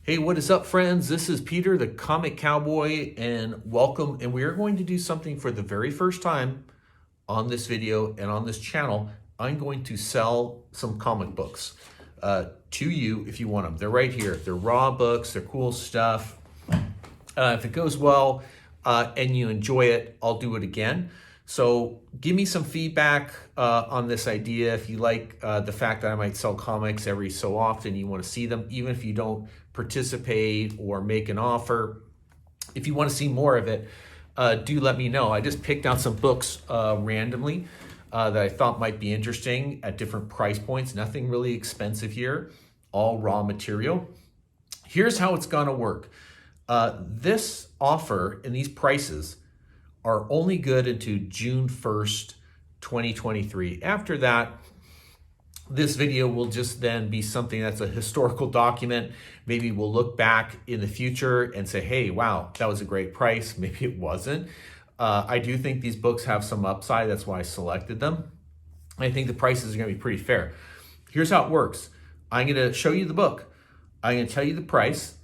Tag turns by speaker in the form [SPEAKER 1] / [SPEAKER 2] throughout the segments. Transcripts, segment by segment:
[SPEAKER 1] Hey, what is up, friends? This is Peter, the Comic Cowboy, and welcome. And we are going to do something for the very first time on this video and on this channel. I'm going to sell some comic books to you if you want them. They're right here. They're raw books. They're cool stuff. If it goes well and you enjoy it, I'll do it again. So give me some feedback on this idea. If you like the fact that I might sell comics every so often, you want to see them, even if you don't participate or make an offer. If you want to see more of it, do let me know. I just picked out some books randomly that I thought might be interesting at different price points. Nothing really expensive here, all raw material. Here's how it's gonna work. This offer and these prices are only good into June 1st, 2023. After that, this video will just then be something that's a historical document. Maybe we'll look back in the future and say, hey, wow, that was a great price. Maybe it wasn't. I do think these books have some upside. That's why I selected them. I think the prices are gonna be pretty fair. Here's how it works. I'm gonna show you the book. I'm gonna tell you the price.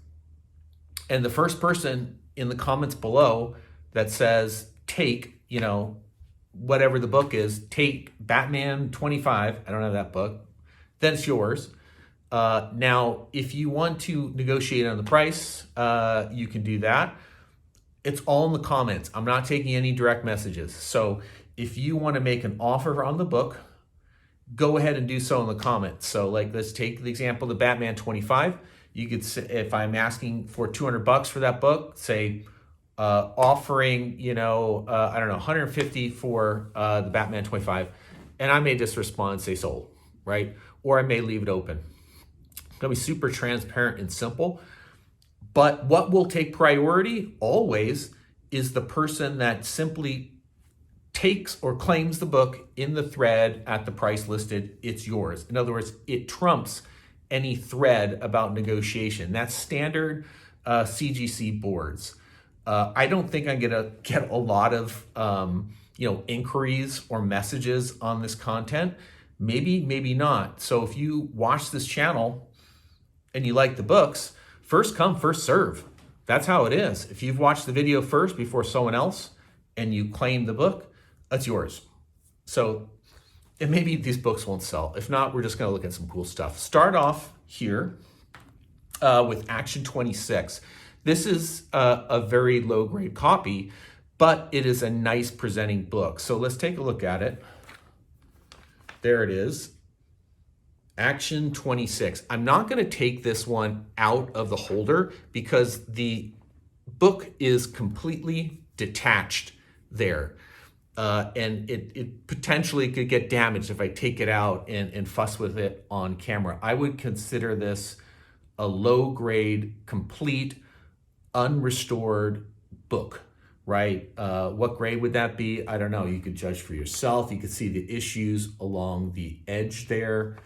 [SPEAKER 1] And the first person in the comments below that says, take, whatever the book is, take Batman 25, I don't have that book, then it's yours. Now, if you want to negotiate on the price, you can do that. It's all in the comments. I'm not taking any direct messages. So if you want to make an offer on the book, go ahead and do so in the comments. So let's take the example of the Batman 25. You could say, if I'm asking for $200 for that book, say, offering, I don't know, 150 for the Batman 25, and I may just respond and say sold, right? Or I may leave it open. It's gonna be super transparent and simple. But what will take priority always is the person that simply takes or claims the book in the thread at the price listed. It's yours. In other words, it trumps any thread about negotiation. That's standard CGC boards. I don't think I'm gonna get a lot of inquiries or messages on this content. Maybe not. So if you watch this channel and you like the books, first come, first serve. That's how it is. If you've watched the video first before someone else and you claim the book, that's yours. So, and maybe these books won't sell. If not, we're just gonna look at some cool stuff. Start off here with Action 26. This is a very low grade copy, but it is a nice presenting book. So let's take a look at it. There it is, Action 26. I'm not gonna take this one out of the holder because the book is completely detached there. And it potentially could get damaged if I take it out and fuss with it on camera. I would consider this a low grade, complete, unrestored book, right? What grade would that be? I don't know. You could judge for yourself. You could see the issues along the edge there.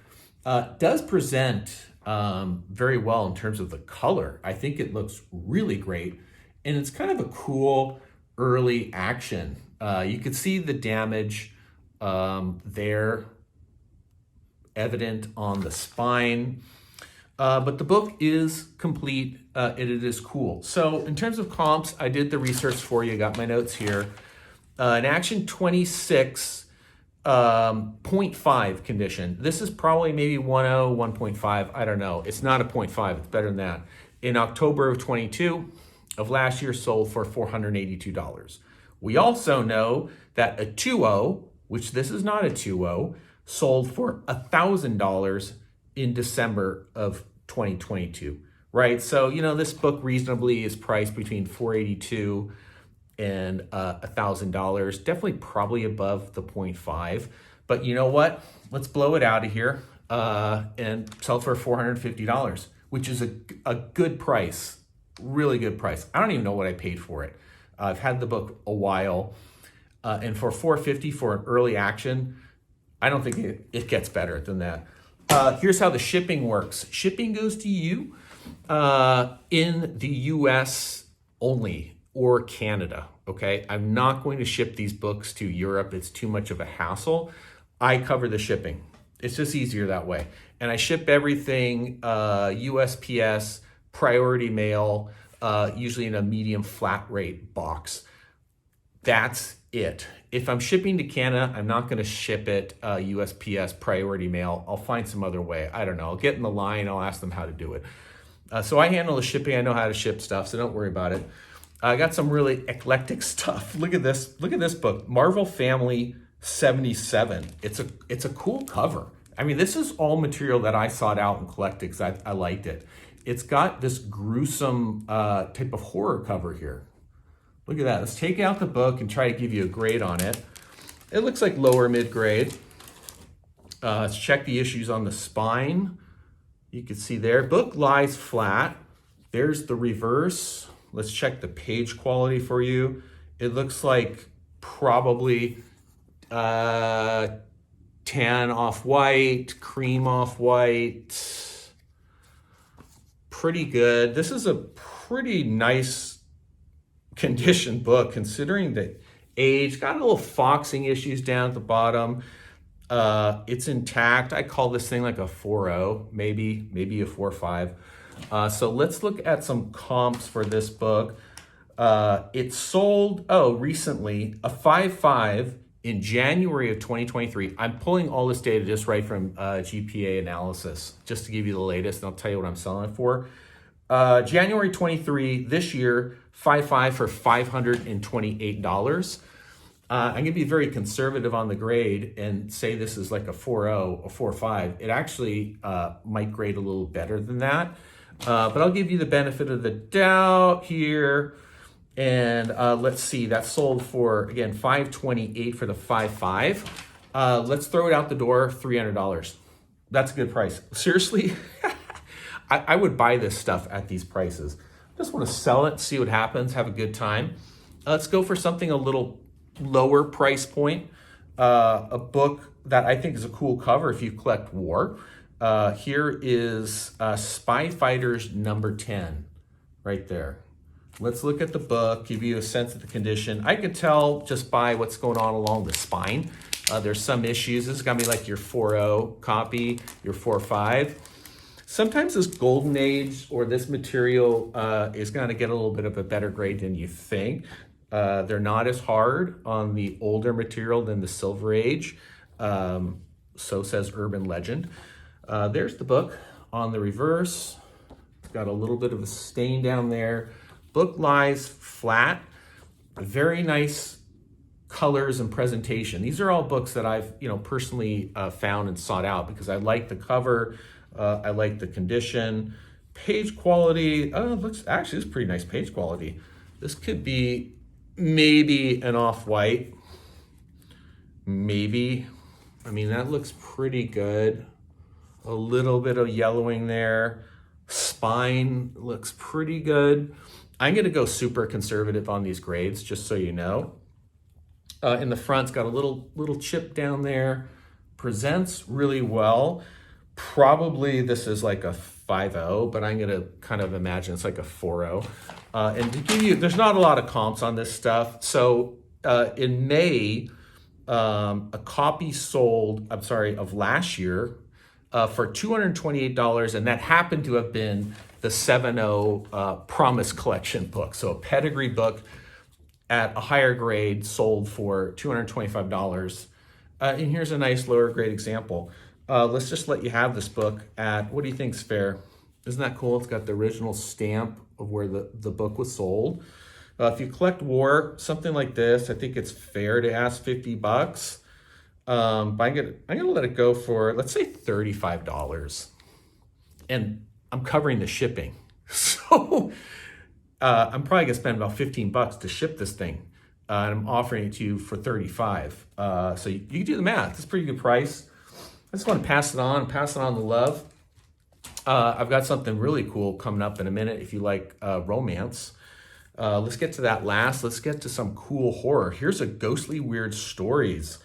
[SPEAKER 1] Does present very well in terms of the color. I think it looks really great. And it's kind of a cool early action. You could see the damage there, evident on the spine. But the book is complete, and it is cool. So in terms of comps, I did the research for you, got my notes here. An Action 26 0.5 condition. This is probably maybe 1.0, 1.5, I don't know. It's not a 0.5, it's better than that. In October of 22 of last year, sold for $482. We also know that a 2.0, which this is not a 2.0, sold for $1,000 in December of 2022, right? So, this book reasonably is priced between $482 and $1,000, definitely probably above the 0.5. But you know what? Let's blow it out of here and sell for $450, which is a good price, really good price. I don't even know what I paid for it. I've had the book a while, and for $450 for an early action, I don't think it gets better than that. Here's how the shipping works. Shipping goes to you in the US only or Canada, okay? I'm not going to ship these books to Europe. It's too much of a hassle. I cover the shipping. It's just easier that way. And I ship everything USPS priority mail, usually in a medium flat rate box. That's it. If I'm shipping to Canada, I'm not going to ship it USPS priority mail. I'll find some other way. I don't know. I'll get in the line. I'll ask them how to do it. So I handle the shipping. I know how to ship stuff, so don't worry about it. I got some really eclectic stuff. Look at this. Look at this book, Marvel Family 77. It's a cool cover. I mean, this is all material that I sought out and collected because I liked it. It's got this gruesome type of horror cover here. Look at that. Let's take out the book and try to give you a grade on it. It looks like lower mid-grade. Let's check the issues on the spine. You can see there, book lies flat. There's the reverse. Let's check the page quality for you. It looks like probably tan off-white, cream off-white. Pretty good. This is a pretty nice condition book considering the age. Got a little foxing issues down at the bottom. It's intact. I call this thing like a 4.0, maybe a 4.5. So let's look at some comps for this book. It sold recently a 5.5 in January of 2023. I'm pulling all this data just right from GPA analysis just to give you the latest, and I'll tell you what I'm selling it for. January 23 this year, 5.5 for $528. I'm going to be very conservative on the grade and say this is like a 4.0, a 4.5. It actually might grade a little better than that, but I'll give you the benefit of the doubt here. And let's see, that sold for, again, $528 for the 5.5. Let's throw it out the door, $300. That's a good price. Seriously, I would buy this stuff at these prices. Just want to sell it, see what happens, have a good time. Let's go for something a little lower price point. A book that I think is a cool cover if you collect war. Here is Spy Fighters number 10, right there. Let's look at the book, give you a sense of the condition. I could tell just by what's going on along the spine. There's some issues. This is gonna be like your 4.0 copy, your 4.5. Sometimes this golden age or this material is gonna get a little bit of a better grade than you think. They're not as hard on the older material than the Silver Age. So says urban legend. There's the book on the reverse. It's got a little bit of a stain down there. Book lies flat. Very nice colors and presentation. These are all books that I've personally found and sought out because I like the cover. I like the condition. Page quality, it's pretty nice page quality. This could be maybe an off-white. Maybe. I mean, that looks pretty good. A little bit of yellowing there. Spine looks pretty good. I'm gonna go super conservative on these grades, just so you know. In the front, it's got a little chip down there. Presents really well. Probably this is like a 5.0, but I'm gonna kind of imagine it's like a 4.0. And to give you, there's not a lot of comps on this stuff. So in May, a copy sold, of last year for $228, and that happened to have been the 7.0 Promise Collection book. So a pedigree book at a higher grade sold for $225. And here's a nice lower grade example. Let's just let you have this book at, what do you think's fair? Isn't that cool? It's got the original stamp of where the book was sold. If you collect war, something like this, I think it's fair to ask $50. But I'm gonna let it go for, let's say $35. And I'm covering the shipping. So I'm probably gonna spend about $15 to ship this thing. And I'm offering it to you for $35. So you can do the math. It's a pretty good price. I just want to pass it on the love. I've got something really cool coming up in a minute if you like romance. Let's get to that last. Let's get to some cool horror. Here's a Ghostly Weird Stories,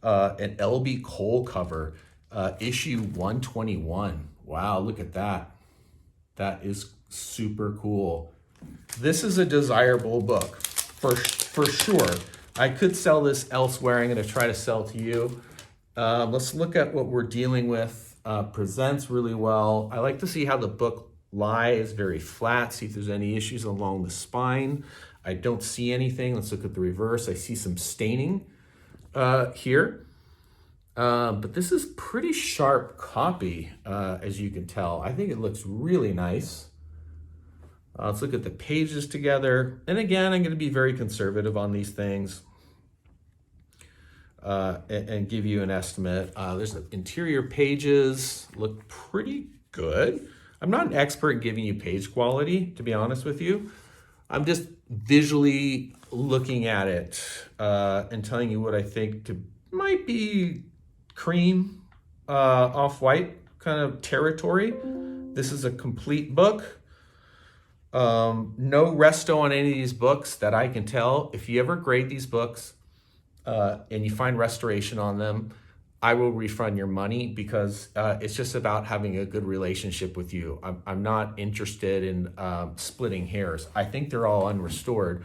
[SPEAKER 1] an L.B. Cole cover, issue 121. Wow, look at that. That is super cool. This is a desirable book for sure. I could sell this elsewhere. I'm going to try to sell to you. Let's look at what we're dealing with. Presents really well. I like to see how the book lie is very flat. See if there's any issues along the spine. I don't see anything. Let's look at the reverse. I see some staining here. But this is pretty sharp copy, as you can tell. I think it looks really nice. Let's look at the pages together. And again, I'm going to be very conservative on these things and give you an estimate. There's the interior pages, look pretty good. I'm not an expert in giving you page quality, to be honest with you. I'm just visually looking at it and telling you what I think might be cream, off-white kind of territory. This is a complete book. No resto on any of these books that I can tell. If you ever grade these books and you find restoration on them, I will refund your money because it's just about having a good relationship with you. I'm not interested in splitting hairs. I think they're all unrestored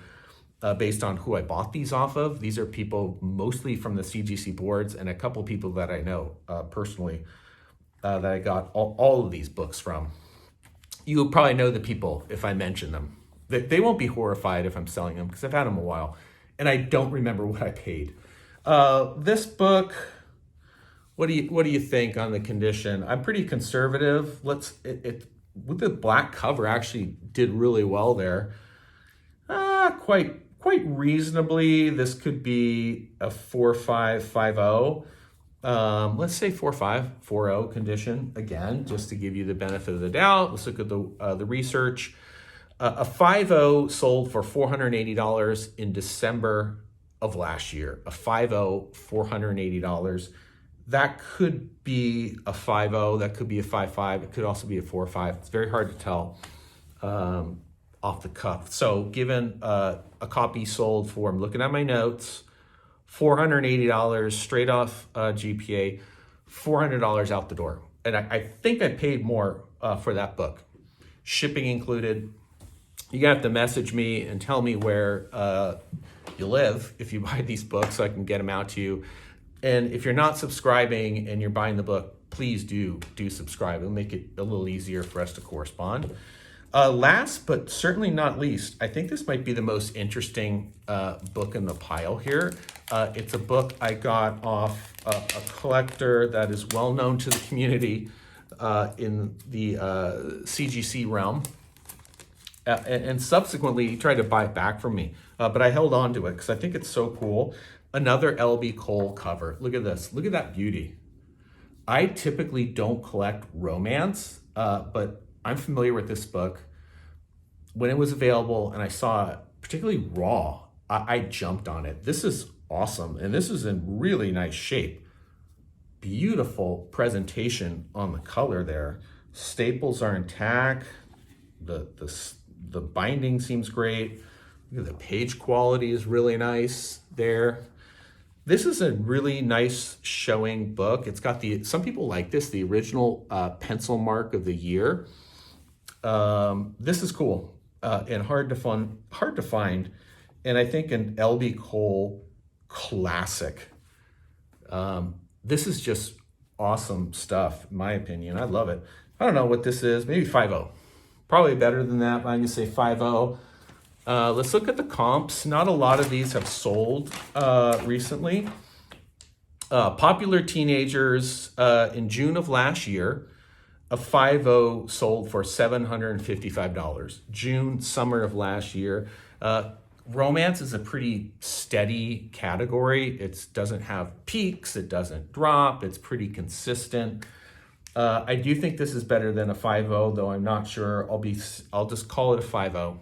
[SPEAKER 1] based on who I bought these off of. These are people mostly from the CGC boards and a couple people that I know personally that I got all of these books from. You'll probably know the people if I mention them. They won't be horrified if I'm selling them because I've had them a while and I don't remember what I paid. This book, what do you think on the condition? I'm pretty conservative. With the black cover actually did really well there. Quite reasonably. This could be a 4.550. Let's say 4.540 condition again, just to give you the benefit of the doubt. Let's look at the research. A 5.0 sold for $480 in December of last year. A 5.0, $480. That could be a 5.0. That could be a 5.5. It could also be a 4.5. It's very hard to tell off the cuff. So given a copy sold for, I'm looking at my notes, $480 straight off GPA, $400 out the door. And I think I paid more for that book. Shipping included. You have to message me and tell me where you live if you buy these books so I can get them out to you. And if you're not subscribing and you're buying the book, please do subscribe. It'll make it a little easier for us to correspond. Last but certainly not least, I think this might be the most interesting book in the pile here. It's a book I got off a collector that is well known to the community in the CGC realm, and subsequently he tried to buy it back from me, but I held on to it because I think it's so cool. Another L.B. Cole cover. Look at this. Look at that beauty. I typically don't collect romance, but I'm familiar with this book. When it was available and I saw it, particularly raw, I jumped on it. This is awesome. And this is in really nice shape. Beautiful presentation on the color there. Staples are intact. The binding seems great. Look at the page quality is really nice there. This is a really nice showing book. It's got some people like this, the original pencil mark of the year. This is cool and hard to find. And I think an L.B. Cole classic. This is just awesome stuff, in my opinion. I love it. I don't know what this is. Maybe 5.0. Probably better than that, but I'm going to say 5.0. Let's look at the comps. Not a lot of these have sold recently. Popular Teenagers in June of last year, a 5.0 sold for $755. June, summer of last year. Romance is a pretty steady category. It doesn't have peaks. It doesn't drop. It's pretty consistent. I do think this is better than a 5.0, though I'm not sure. I'll just call it a 5.0.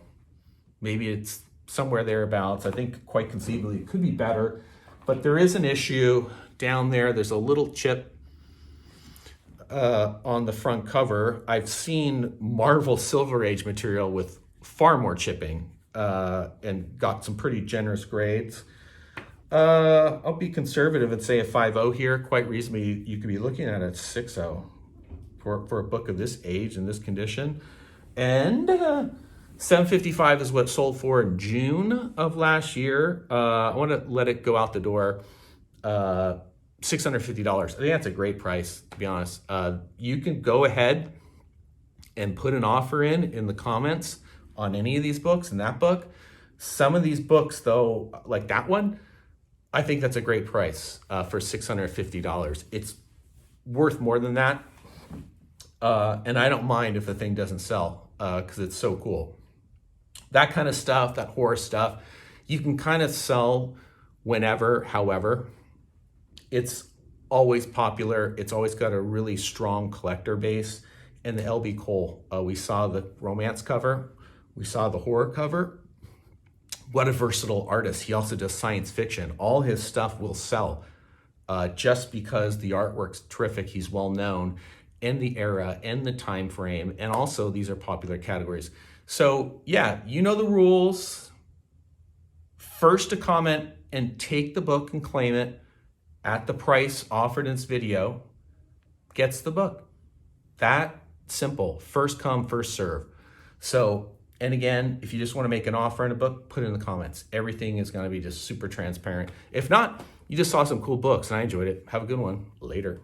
[SPEAKER 1] Maybe it's somewhere thereabouts. I think quite conceivably it could be better, but there is an issue down there. There's a little chip on the front cover. I've seen Marvel Silver Age material with far more chipping and got some pretty generous grades. I'll be conservative and say a 5.0 here. Quite reasonably, you could be looking at a 6.0 for a book of this age and this condition. And $755 is what it sold for in June of last year. I want to let it go out the door. $650. I think that's a great price, to be honest. You can go ahead and put an offer in the comments on any of these books and that book. Some of these books, though, like that one, I think that's a great price for $650. It's worth more than that. And I don't mind if the thing doesn't sell because it's so cool. That kind of stuff, that horror stuff, you can kind of sell whenever, however. It's always popular. It's always got a really strong collector base. And the L.B. Cole, we saw the romance cover. We saw the horror cover. What a versatile artist. He also does science fiction. All his stuff will sell just because the artwork's terrific. He's well known in the era and the time frame. And also these are popular categories. So yeah, you know the rules. First to comment and take the book and claim it at the price offered in this video gets the book. That simple. First come, first serve. So, and again, if you just want to make an offer on a book, put it in the comments. Everything is going to be just super transparent. If not, you just saw some cool books and I enjoyed it. Have a good one. Later.